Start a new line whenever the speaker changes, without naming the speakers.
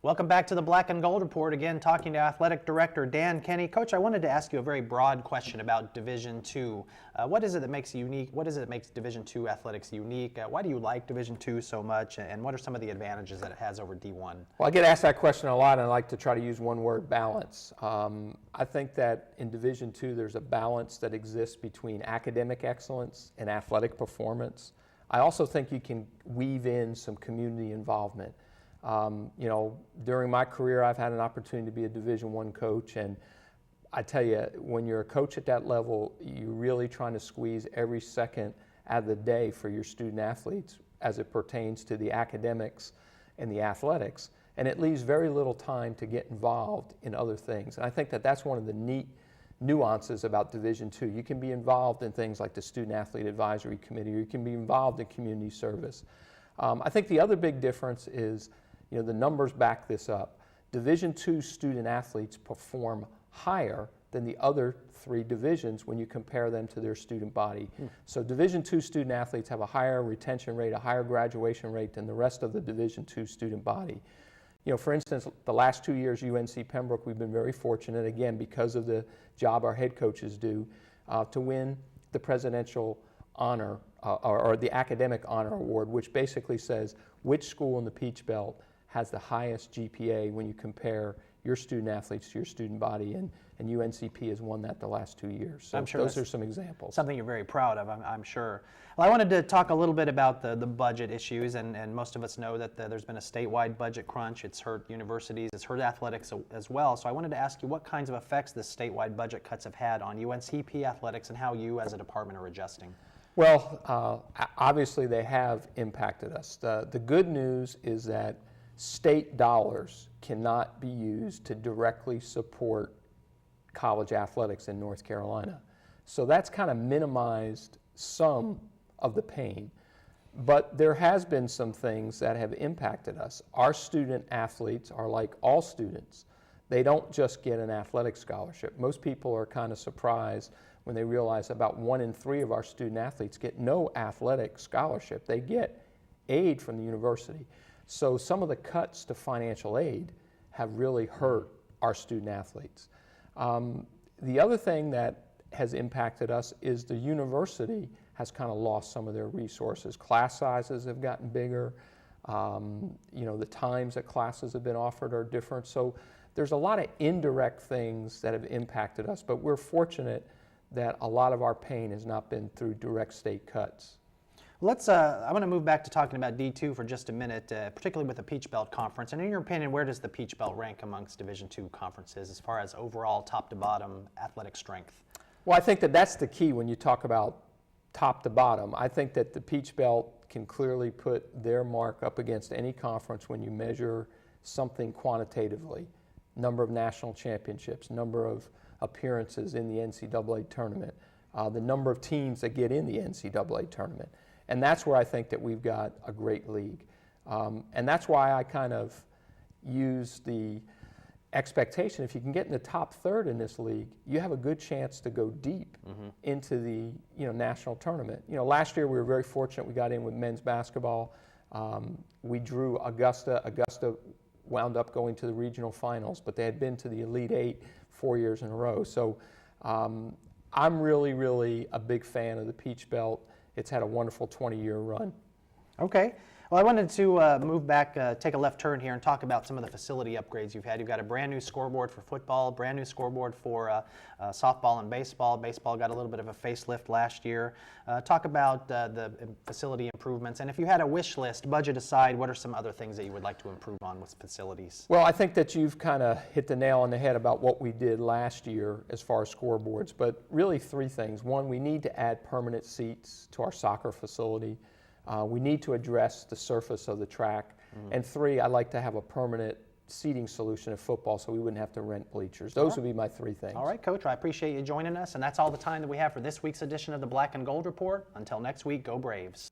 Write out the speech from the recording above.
Welcome back to the Black and Gold Report. Again, talking to Athletic Director Dan Kenny. Coach, I wanted to ask you a very broad question about Division II. What is it that makes it unique? What is it that makes Division II athletics unique? Why do you like Division II so much? And what are some of the advantages that it has over D1?
Well, I get asked that question a lot, and I like to try to use one word: balance. I think that in Division II, there's a balance that exists between academic excellence and athletic performance. I also think you can weave in some community involvement. During my career, I've had an opportunity to be a Division I coach, and I tell you, when you're a coach at that level, you're really trying to squeeze every second out of the day for your student athletes as it pertains to the academics and the athletics, and it leaves very little time to get involved in other things. And I think that that's one of the neat nuances about Division II. You can be involved in things like the Student Athlete Advisory Committee, or you can be involved in community service. I think the other big difference is, the numbers back this up. Division II student athletes perform higher than the other three divisions when you compare them to their student body. So Division II student athletes have a higher retention rate, a higher graduation rate than the rest of the Division II student body. For instance, the last 2 years, UNC Pembroke, we've been very fortunate, again, because of the job our head coaches do, to win the Presidential Honor, or the Academic Honor Award, which basically says which school in the Peach Belt has the highest GPA when you compare your student athletes to your student body, and UNCP has won that the last 2 years. So
I'm sure
those are some examples.
Something you're very proud of, I'm sure. Well, I wanted to talk a little bit about the budget issues, and most of us know that there's been a statewide budget crunch. It's hurt universities, it's hurt athletics as well. So I wanted to ask you what kinds of effects the statewide budget cuts have had on UNCP athletics and how you as a department are adjusting.
Well, obviously they have impacted us. The good news is that state dollars cannot be used to directly support college athletics in North Carolina. So that's kind of minimized some of the pain. But there has been some things that have impacted us. Our student athletes are like all students. They don't just get an athletic scholarship. Most people are kind of surprised when they realize about 1 in 3 of our student athletes get no athletic scholarship. They get aid from the university. So some of the cuts to financial aid have really hurt our student athletes. The other thing that has impacted us is the university has kind of lost some of their resources. Class sizes have gotten bigger. The times that classes have been offered are different. So there's a lot of indirect things that have impacted us, but we're fortunate that a lot of our pain has not been through direct state cuts.
I want to move back to talking about D2 for just a minute, particularly with the Peach Belt Conference. And in your opinion, where does the Peach Belt rank amongst Division II conferences as far as overall top to bottom athletic strength?
Well, I think that that's the key when you talk about top to bottom. I think that the Peach Belt can clearly put their mark up against any conference when you measure something quantitatively. Number of national championships, number of appearances in the NCAA tournament, the number of teams that get in the NCAA tournament. And that's where I think that we've got a great league. And that's why I kind of use the expectation, if you can get in the top third in this league, you have a good chance to go deep into the national tournament. Last year we were very fortunate. We got in with men's basketball. We drew Augusta. Augusta wound up going to the regional finals, but they had been to the Elite Eight 4 years in a row. So I'm really, really a big fan of the Peach Belt. It's had a wonderful 20-year run.
Okay. Well, I wanted to move back, take a left turn here and talk about some of the facility upgrades you've had. You've got a brand new scoreboard for football, brand new scoreboard for softball and baseball. Baseball got a little bit of a facelift last year. Talk about the facility improvements. And if you had a wish list, budget aside, what are some other things that you would like to improve on with facilities?
Well, I think that you've kind of hit the nail on the head about what we did last year as far as scoreboards. But really 3 things. One, we need to add permanent seats to our soccer facility. We need to address the surface of the track. And 3, I'd like to have a permanent seating solution at football so we wouldn't have to rent bleachers. Those would be my 3 things.
All right, Coach, I appreciate you joining us. And that's all the time that we have for this week's edition of the Black and Gold Report. Until next week, go Braves.